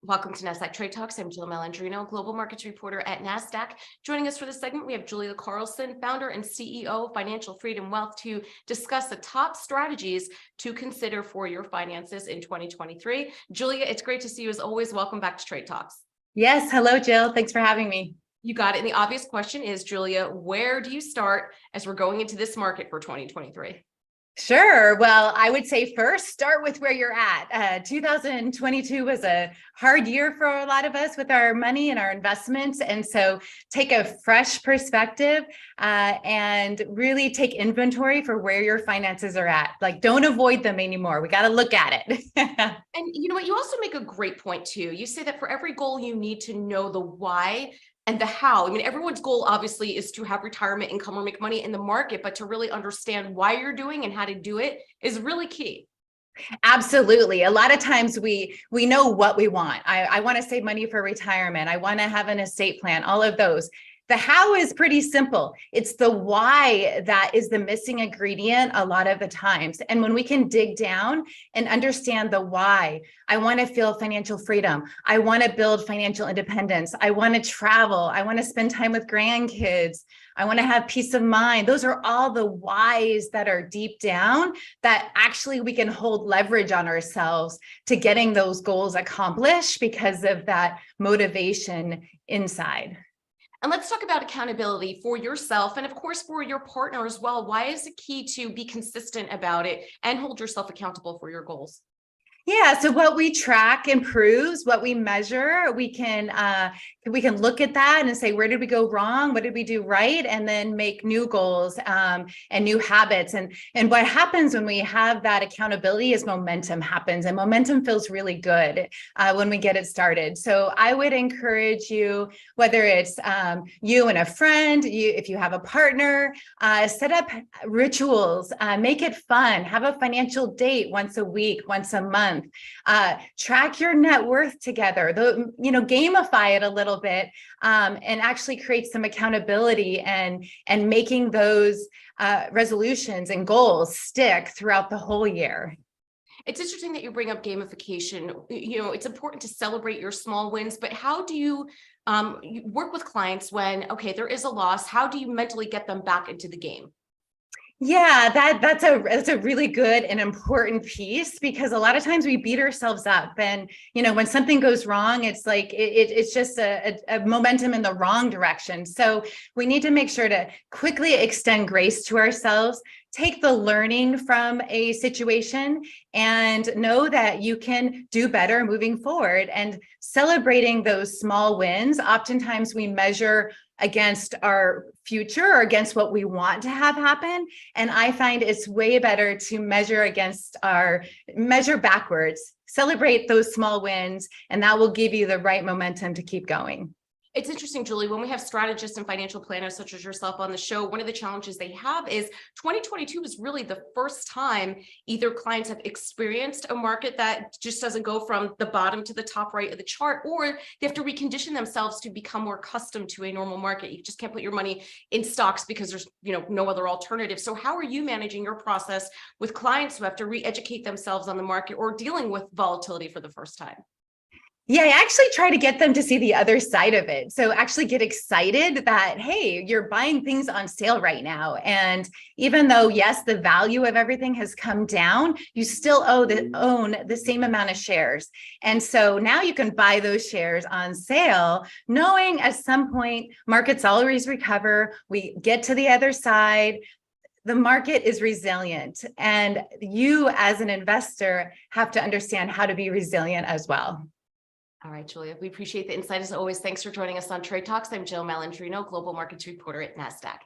Welcome to Nasdaq Trade Talks. I'm Jill Malandrino, Global Markets Reporter at Nasdaq. Joining us for this segment, we have Julia Carlson, founder and CEO of Financial Freedom Wealth, to discuss the top strategies to consider for your finances in 2023. Julia, it's great to see you as always. Welcome back to Trade Talks. Yes. Hello, Jill. Thanks for having me. You got it. And the obvious question is, Julia, where do you start as we're going into this market for 2023? Sure. Well, I would say first, start with where you're at. 2022 was a hard year for a lot of us with our money and our investments. And so take a fresh perspective and really take inventory for where your finances are at. Like, don't avoid them anymore. We got to look at it. And you know what? You also make a great point too. You say that for every goal, you need to know the why and the how. I mean, everyone's goal obviously is to have retirement income or make money in the market, but to really understand why you're doing and how to do it is really key. Absolutely. A lot of times we know what we want. I want to save money for retirement. I want to have an estate plan, all of those. The how is pretty simple. It's the why that is the missing ingredient a lot of the times. And when we can dig down and understand the why, I want to feel financial freedom. I want to build financial independence. I want to travel. I want to spend time with grandkids. I want to have peace of mind. Those are all the whys that are deep down that actually we can hold leverage on ourselves to getting those goals accomplished because of that motivation inside. And let's talk about accountability for yourself and of course for your partner as well. Why is it key to be consistent about it and hold yourself accountable for your goals? Yeah, so what we track improves, what we measure, we can look at that and say, where did we go wrong? What did we do right? And then make new goals and new habits. And what happens when we have that accountability is momentum happens, and momentum feels really good when we get it started. So I would encourage you, whether it's you and a friend, if you have a partner, set up rituals, make it fun, have a financial date once a week, once a month. Track your net worth together, gamify it a little bit, and actually create some accountability and making those resolutions and goals stick throughout the whole year. It's interesting that you bring up gamification. You know, it's important to celebrate your small wins, but how do you work with clients when, okay, there is a loss? How do you mentally get them back into the game? Yeah, that's a really good and important piece, because a lot of times we beat ourselves up, and when something goes wrong, it's like it's just a momentum in the wrong direction. So we need to make sure to quickly extend grace to ourselves, take the learning from a situation and know that you can do better moving forward, and celebrating those small wins. Oftentimes we measure against our future or against what we want to have happen. And I find it's way better to measure backwards, celebrate those small wins, and that will give you the right momentum to keep going. It's interesting, Julie, when we have strategists and financial planners such as yourself on the show, one of the challenges they have is 2022 is really the first time either clients have experienced a market that just doesn't go from the bottom to the top right of the chart, or they have to recondition themselves to become more accustomed to a normal market. You just can't put your money in stocks because there's no other alternative. So how are you managing your process with clients who have to re-educate themselves on the market or dealing with volatility for the first time? Yeah, I actually try to get them to see the other side of it. So actually get excited that, hey, you're buying things on sale right now. And even though, yes, the value of everything has come down, you still own the same amount of shares. And so now you can buy those shares on sale, knowing at some point markets always recover. We get to the other side. The market is resilient, and you as an investor have to understand how to be resilient as well. All right, Julia, we appreciate the insight as always. Thanks for joining us on Trade Talks. I'm Jill Malandrino, Global Markets Reporter at Nasdaq.